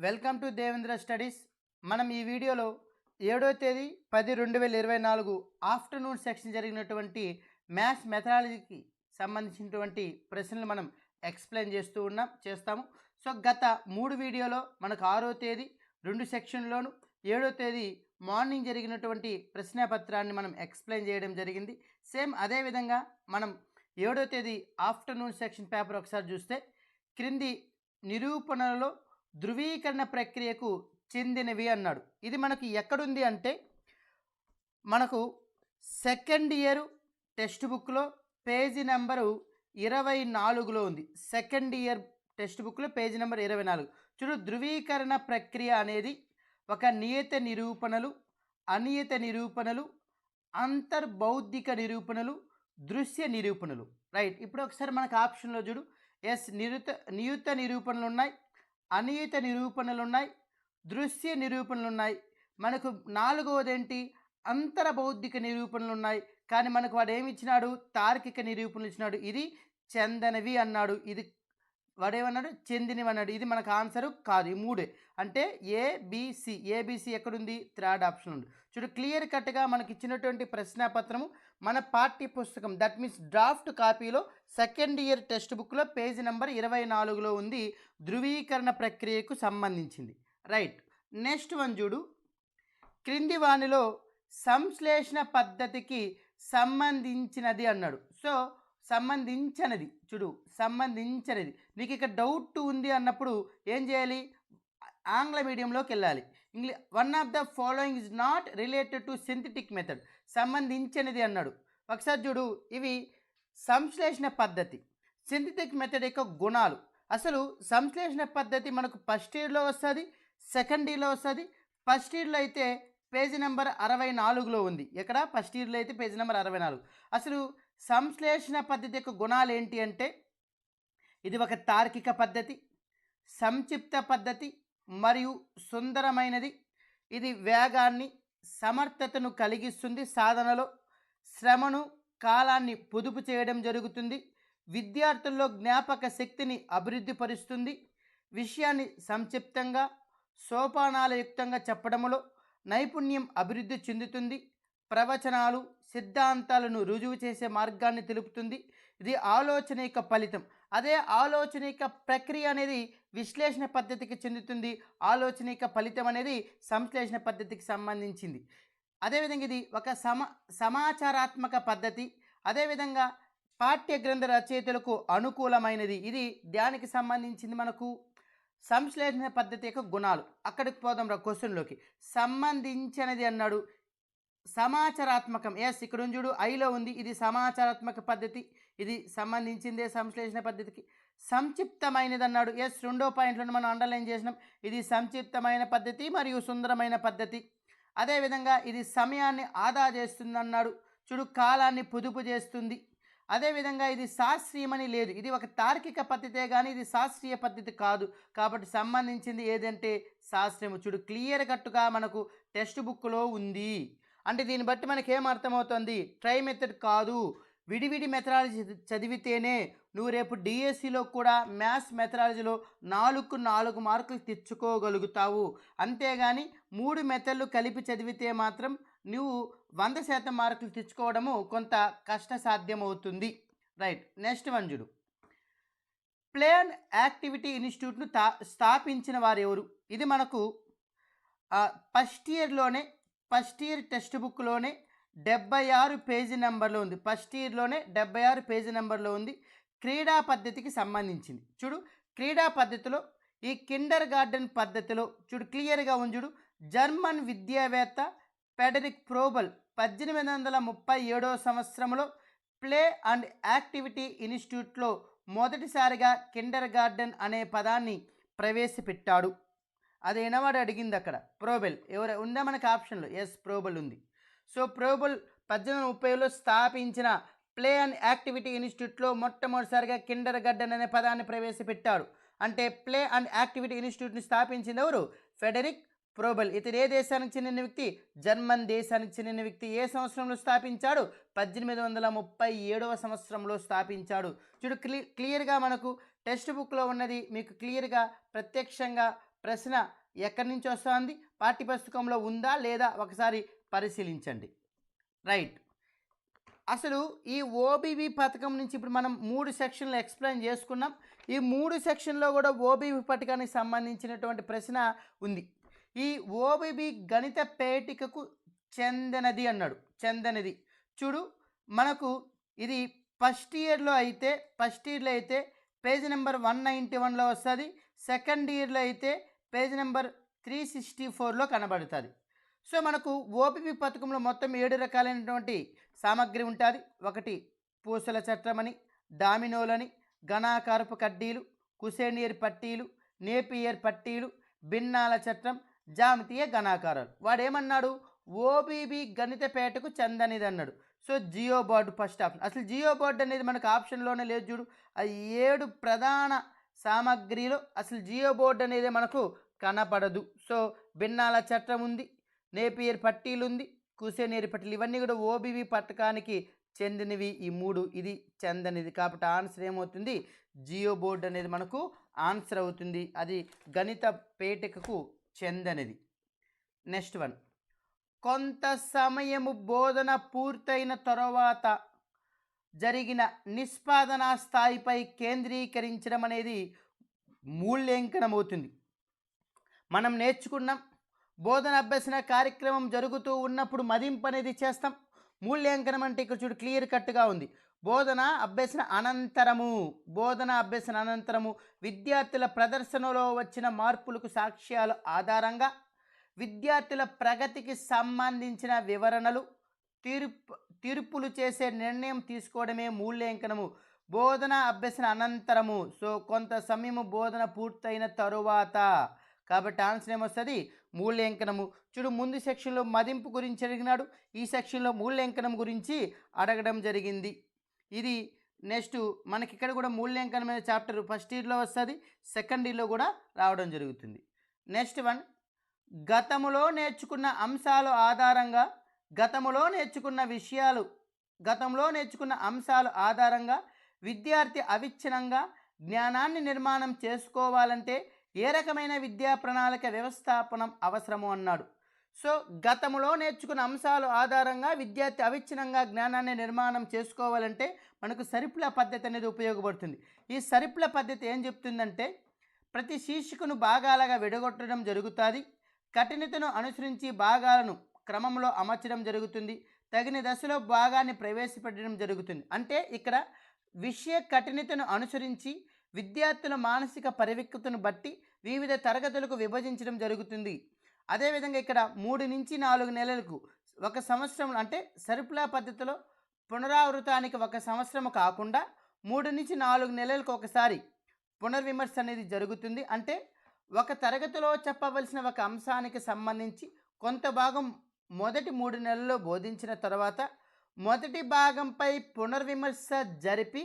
Welcome to Devendra studies. మనం ఈ వీడియోలో 7వ తేదీ 10/2024 ఆఫ్టర్నూన్ సెక్షన్ జరిగినటువంటి మ్యాథ్స్ మెథడాలజీకి సంబంధించినటువంటి ప్రశ్నలు మనం ఎక్స్ప్లెయిన్ చేస్తాము. సో గత 3 వీడియోలో మనకు 6వ తేదీ 2 సెక్షన్లోను 7వ తేదీ మార్నింగ్ జరిగినటువంటి ప్రశ్నపత్రాన్ని మనం ఎక్స్ప్లెయిన్ చేయడం జరిగింది. సేమ్ అదేవిధంగా మనం 7వ తేదీ ఆఫ్టర్నూన్ సెక్షన్ పేపర్ ఒకసారి చూస్తే క్రింది నిరూపణలలో ధృవీకరణ ప్రక్రియకు చెందినవి అన్నాడు. ఇది మనకి ఎక్కడుంది అంటే మనకు సెకండ్ ఇయర్ టెక్స్ట్ బుక్లో పేజీ నెంబరు 24లో ఉంది. సెకండ్ ఇయర్ టెక్స్ట్ బుక్లో పేజీ నెంబర్ 24. చూడు, ధృవీకరణ ప్రక్రియ అనేది ఒక నియత నిరూపణలు, అనియత నిరూపణలు, అంతర్బౌద్ధిక నిరూపణలు, దృశ్య నిరూపణలు. రైట్. ఇప్పుడు ఒకసారి మనకు ఆప్షన్లో చూడు, నియుత నిరూపణలు ఉన్నాయి, అనియత నిరూపణలు ఉన్నాయి, దృశ్య నిరూపణలు ఉన్నాయి. మనకు 4వది ఏంటి, అంతర్బౌద్ధిక నిరూపణలు ఉన్నాయి. కానీ మనకు వాడు ఏమి ఇచ్చినాడు, తార్కిక నిరూపణలు ఇచ్చినాడు. ఇది చెందనవి అన్నాడు, ఇది వాడేమన్నాడు, చెందినవి అన్నాడు. ఇది మనకు ఆన్సరు కాదు. ఈ మూడే అంటే ఏబిసి ఎక్కడుంది, థర్డ్ ఆప్షన్ ఉంది. చూడు, క్లియర్ కట్గా మనకి ఇచ్చినటువంటి ప్రశ్నాపత్రము మన పాఠ్య పుస్తకం, దట్ మీన్స్ డ్రాఫ్ట్ కాపీలో సెకండ్ ఇయర్ టెక్స్ట్ బుక్లో పేజీ నెంబర్ 24లో ఉంది, ధృవీకరణ ప్రక్రియకు సంబంధించింది. రైట్. నెక్స్ట్ వన్ చూడు, క్రింది వానిలో సంశ్లేషణ పద్ధతికి సంబంధించినది అన్నాడు. సో సంబంధించినది చూడు, సంబంధించినది. నీకు ఇక్కడ డౌట్ ఉంది అన్నప్పుడు ఏం చేయాలి, ఆంగ్ల మీడియంలోకి వెళ్ళాలి. One of the following is not related to synthetic method. సంబంధించినది అన్నాడు. ఒకసారి చూడు, ఇవి సంశ్లేషణ పద్ధతి, సింథటిక్ మెథడ్ యొక్క గుణాలు. అసలు సంశ్లేషణ పద్ధతి మనకు ఫస్ట్ ఇయర్లో వస్తుంది, సెకండ్ ఇయర్లో వస్తుంది. ఫస్ట్ ఇయర్లో అయితే పేజీ నెంబర్ 64లో ఉంది. ఎక్కడ, ఫస్ట్ ఇయర్లో అయితే పేజీ నెంబర్ 64. అసలు సంశ్లేషణ పద్ధతి యొక్క గుణాలు ఏంటి అంటే, ఇది ఒక తార్కిక పద్ధతి, సంక్షిప్త పద్ధతి మరియు సుందరమైనది. ఇది వేగాన్ని, సమర్థతను కలిగిస్తుంది, సాధనలో శ్రమను, కాలాన్ని పొదుపు చేయడం జరుగుతుంది, విద్యార్థుల్లో జ్ఞాపక శక్తిని అభివృద్ధి పరుస్తుంది, విషయాన్ని సంక్షిప్తంగా సోపానాలయుక్తంగా చెప్పడంలో నైపుణ్యం అభివృద్ధి చెందుతుంది, ప్రవచనాలు సిద్ధాంతాలను రుజువు చేసే మార్గాన్ని తెలుపుతుంది. ఇది ఆలోచన యొక్క ఫలితం. అదే ఆలోచన యొక్క ప్రక్రియ అనేది విశ్లేషణ పద్ధతికి చెందుతుంది, ఆలోచన యొక్క ఫలితం అనేది సంశ్లేషణ పద్ధతికి సంబంధించింది. అదేవిధంగా ఇది ఒక సమాచారాత్మక పద్ధతి. అదేవిధంగా పాఠ్య గ్రంథ రచయితలకు అనుకూలమైనది. ఇది దానికి సంబంధించింది మనకు సంశ్లేషణ పద్ధతి యొక్క గుణాలు. అక్కడికి పోదాం రా క్వశ్చన్లోకి. సంబంధించినది అన్నాడు, సమాచారాత్మకం. ఎస్, ఇక్కడ చూడు, ఐలో ఉంది. ఇది సమాచారాత్మక పద్ధతి, ఇది సంబంధించిందే సంశ్లేషణ పద్ధతికి. సంక్షిప్తమైనది అన్నాడు. ఎస్, 2వ పాయింట్లను మనం అండర్లైన్ చేసినాం. ఇది సంక్షిప్తమైన పద్ధతి మరియు సుందరమైన పద్ధతి. అదేవిధంగా ఇది సమయాన్ని ఆదా చేస్తుంది అన్నాడు. చూడు, కాలాన్ని పొదుపు చేస్తుంది. అదేవిధంగా ఇది శాస్త్రీయమని లేదు, ఇది ఒక తార్కిక పద్ధతే కానీ ఇది శాస్త్రీయ పద్ధతి కాదు. కాబట్టి సంబంధించింది ఏదంటే శాస్త్రము. చూడు, క్లియర్ కట్టుగా మనకు టెక్స్ట్ బుక్లో ఉంది. అంటే దీన్ని బట్టి మనకి ఏం అర్థమవుతుంది, ట్రై మెథడ్ కాదు, విడివిడి మెథడాలజీ చదివితేనే నువ్వు రేపు డిఎస్సిలో కూడా మ్యాథ్స్ మెథడాలజీలో 4కు 4 మార్కులు తెచ్చుకోగలుగుతావు. అంతేగాని 3 మెథడ్లు కలిపి చదివితే మాత్రం నువ్వు 100% మార్కులు తెచ్చుకోవడము కొంత కష్టసాధ్యమవుతుంది. రైట్. నెక్స్ట్ వన్ చూడు, ప్లేన్ యాక్టివిటీ ఇన్స్టిట్యూట్ను స్థాపించిన వారు ఎవరు. ఇది మనకు ఫస్ట్ ఇయర్ టెక్స్ట్ బుక్లోనే 76 పేజీ నెంబర్లో ఉంది. ఫస్ట్ ఇయర్లోనే 76 పేజీ నెంబర్లో ఉంది. క్రీడా పద్ధతికి సంబంధించింది. చూడు, క్రీడా పద్ధతిలో ఈ కిండర్ గార్డెన్ పద్ధతిలో చూడు క్లియర్గా ఉంది. చూడు, జర్మన్ విద్యావేత్త ఫెడరిక్ ప్రోబల్ 1837వ సంవత్సరంలో ప్లే అండ్ యాక్టివిటీ ఇన్స్టిట్యూట్లో మొదటిసారిగా కిండర్ గార్డెన్ అనే పదాన్ని ప్రవేశపెట్టాడు. అది ఎనవాడు అడిగింది అక్కడ, ప్రోబెల్. ఎవరు ఉందా మనకు ఆప్షన్లో? ఎస్, ప్రోబెల్ ఉంది. సో ప్రోబెల్ 1830లో స్థాపించిన ప్లే అండ్ యాక్టివిటీ ఇన్స్టిట్యూట్లో మొట్టమొదటిసారిగా కిండర్ గార్డెన్ అనే పదాన్ని ప్రవేశపెట్టాడు. అంటే ప్లే అండ్ యాక్టివిటీ ఇన్స్టిట్యూట్ని స్థాపించింది ఎవరు? ఫెడరిక్ ప్రోబెల్. ఇతను ఏ దేశానికి చెందిన వ్యక్తి? జర్మన్ దేశానికి చెందిన వ్యక్తి. ఏ సంవత్సరంలో స్థాపించాడు? 1837వ సంవత్సరంలో స్థాపించాడు. చూడు, క్లియర్గా మనకు టెక్స్ట్ బుక్లో ఉన్నది మీకు క్లియర్గా ప్రత్యక్షంగా ప్రశ్న ఎక్కడి నుంచి వస్తుంది, పాఠ్యపుస్తకంలో ఉందా లేదా ఒకసారి పరిశీలించండి. రైట్. అసలు ఈ ఓబీవీ పథకం నుంచి ఇప్పుడు మనం 3 సెక్షన్లు ఎక్స్ప్లెయిన్ చేసుకున్నాం. ఈ 3 సెక్షన్లో కూడా ఓబీవీ పథకానికి సంబంధించినటువంటి ప్రశ్న ఉంది. ఈ ఓబీవీ గణిత పేటికకు చెందనది అన్నాడు. చెందనది చూడు, మనకు ఇది ఫస్ట్ ఇయర్లో అయితే పేజ్ నెంబర్ 191లో వస్తుంది. సెకండ్ ఇయర్లో అయితే పేజ్ నెంబర్ 364లో కనబడుతుంది. సో మనకు ఓబీవీ పథకంలో మొత్తం 7 రకాలైనటువంటి సామగ్రి ఉంటుంది. ఒకటి పూసల చట్రమని, డామినోలని, ఘనాకారపు కడ్డీలు, కుసేనియర్ పట్టీలు, నేపియర్ పట్టీలు, భిన్నాల చట్రం, జామితీయ ఘనాకారాలు. వాడేమన్నాడు, ఓబీవీ గణిత పేటకు చెందనిది అన్నాడు. So Jio board first option. అసలు జియో బోర్డు అనేది మనకు ఆప్షన్లోనే లేదు చూడు. అది 7 ప్రధాన సామగ్రిలో అసలు జియో బోర్డు అనేది మనకు కనపడదు. సో భిన్నాల చట్రం ఉంది, నేపియర్ పట్టీలు ఉంది, కుసేనియర్ పట్టీలు, ఇవన్నీ కూడా ఓబీవీ పథకానికి చెందినవి. ఈ 3 ఇది చెందనిది. కాబట్టి ఆన్సర్ ఏమవుతుంది, జియో బోర్డు అనేది మనకు ఆన్సర్ అవుతుంది. అది గణిత పేటికకు చెందనిది. నెక్స్ట్ వన్, కొంత సమయము బోధన పూర్తయిన తర్వాత జరిగిన నిష్పాదన స్థాయిపై కేంద్రీకరించడం అనేది మూల్యాంకనం అవుతుంది. మనం నేర్చుకున్నాం, బోధన అభ్యసన కార్యక్రమం జరుగుతూ ఉన్నప్పుడు మదింపు అనేది చేస్తాం. మూల్యాంకనం అంటే ఇక్కడ చూడు క్లియర్ కట్గా ఉంది. బోధన అభ్యసన అనంతరము విద్యార్థుల ప్రదర్శనలో వచ్చిన మార్పులకు సాక్ష్యాల ఆధారంగా విద్యార్థుల ప్రగతికి సంబంధించిన వివరణలు, తీర్పులు చేసే నిర్ణయం తీసుకోవడమే మూల్యాంకనము. బోధన అభ్యసన అనంతరము. సో కొంత సమయము బోధన పూర్తయిన తరువాత. కాబట్టి ఆన్సర్ ఏమొస్తుంది, మూల్యాంకనము. చూడు, ముందు సెక్షన్లో మదింపు గురించి అడిగినాడు, ఈ సెక్షన్లో మూల్యాంకనం గురించి అడగడం జరిగింది. ఇది నెక్స్ట్ మనకి ఇక్కడ కూడా మూల్యాంకనం అనే చాప్టర్ ఫస్ట్ ఇయర్లో వస్తుంది, సెకండ్ ఇయర్లో కూడా రావడం జరుగుతుంది. నెక్స్ట్ వన్, గతములో నేర్చుకున్న అంశాలు ఆధారంగా విద్యార్థి అవిచ్ఛిన్నంగా జ్ఞానాన్ని నిర్మాణం చేసుకోవాలంటే ఏ రకమైన విద్యా ప్రణాళిక వ్యవస్థాపనం అవసరము అన్నాడు. సో గతంలో నేర్చుకున్న అంశాల ఆధారంగా విద్యార్థి అవిచ్ఛిన్నంగా జ్ఞానాన్ని నిర్మాణం చేసుకోవాలంటే మనకు సరిపుల పద్ధతి అనేది ఉపయోగపడుతుంది. ఈ సరిపుల పద్ధతి ఏం చెప్తుందంటే, ప్రతి శీర్షికను భాగాలుగా విడగొట్టడం జరుగుతుంది. కఠినతను అనుసరించి భాగాలను క్రమంలో అమర్చడం జరుగుతుంది. తగిన దశలో భాగాన్ని ప్రవేశపెట్టడం జరుగుతుంది. అంటే ఇక్కడ విషయ కఠినతను అనుసరించి విద్యార్థుల మానసిక పరివిక్తతను బట్టి వివిధ తరగతులకు విభజించడం జరుగుతుంది. అదేవిధంగా ఇక్కడ 3 నుంచి 4 నెలలకు 1 సంవత్సరం, అంటే సరిపులా పద్ధతిలో పునరావృతానికి 1 సంవత్సరం కాకుండా 3 నుంచి 4 నెలలకు ఒకసారి పునర్విమర్శ అనేది జరుగుతుంది. అంటే ఒక తరగతిలో చెప్పవలసిన ఒక అంశానికి సంబంధించి కొంత భాగం మొదటి 3 నెలల్లో బోధించిన తర్వాత మొదటి భాగంపై పునర్విమర్శ జరిపి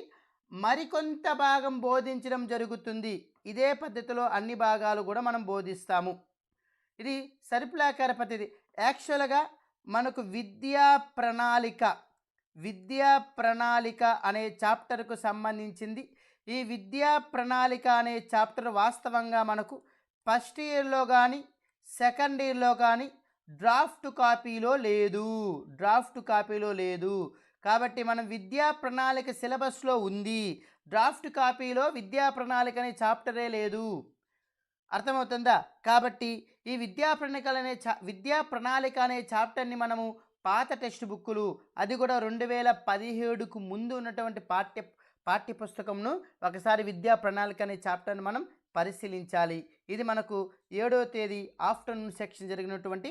మరికొంత భాగం బోధించడం జరుగుతుంది. ఇదే పద్ధతిలో అన్ని భాగాలు కూడా మనం బోధిస్తాము. ఇది సరిపులాకార పద్ధతి. యాక్చువల్గా మనకు విద్యా ప్రణాళిక అనే చాప్టర్కు సంబంధించింది. ఈ విద్యా ప్రణాళిక అనే చాప్టర్ వాస్తవంగా మనకు ఫస్ట్ ఇయర్లో కానీ సెకండ్ ఇయర్లో కానీ డ్రాఫ్ట్ కాపీలో లేదు. కాబట్టి మనం విద్యా ప్రణాళిక సిలబస్లో ఉంది, డ్రాఫ్ట్ కాపీలో విద్యా ప్రణాళిక అనే చాప్టరే లేదు. అర్థమవుతుందా? కాబట్టి ఈ విద్యా ప్రణాళిక అనే చాప్టర్ని మనము పాత టెక్స్ట్ బుక్కులు, అది కూడా 2017కు ముందు ఉన్నటువంటి పాఠ్యపుస్తకంను ఒకసారి విద్యా ప్రణాళిక అనే చాప్టర్ని మనం పరిశీలించాలి. ఇది మనకు 7వ తేదీ ఆఫ్టర్నూన్ సెక్షన్ జరిగినటువంటి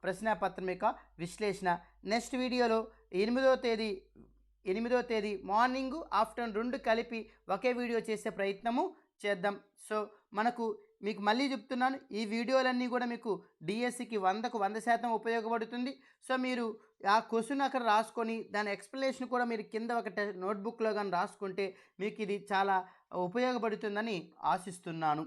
ప్రశ్నాపత్రం యొక్క విశ్లేషణ. నెక్స్ట్ వీడియోలో 8వ తేదీ మార్నింగ్ ఆఫ్టర్నూన్ 2 కలిపి ఒకే వీడియో చేసే ప్రయత్నము చేద్దాం. సో మీకు మళ్ళీ చెప్తున్నాను, ఈ వీడియోలన్నీ కూడా మీకు డిఎస్సికి 100కు 100% ఉపయోగపడుతుంది. సో మీరు ఆ క్వశ్చన్ అక్కడ రాసుకొని దాని ఎక్స్ప్లెనేషన్ కూడా మీరు కింద ఒక నోట్బుక్లో కానీ రాసుకుంటే మీకు ఇది చాలా ఉపయోగపడుతుందని ఆశిస్తున్నాను.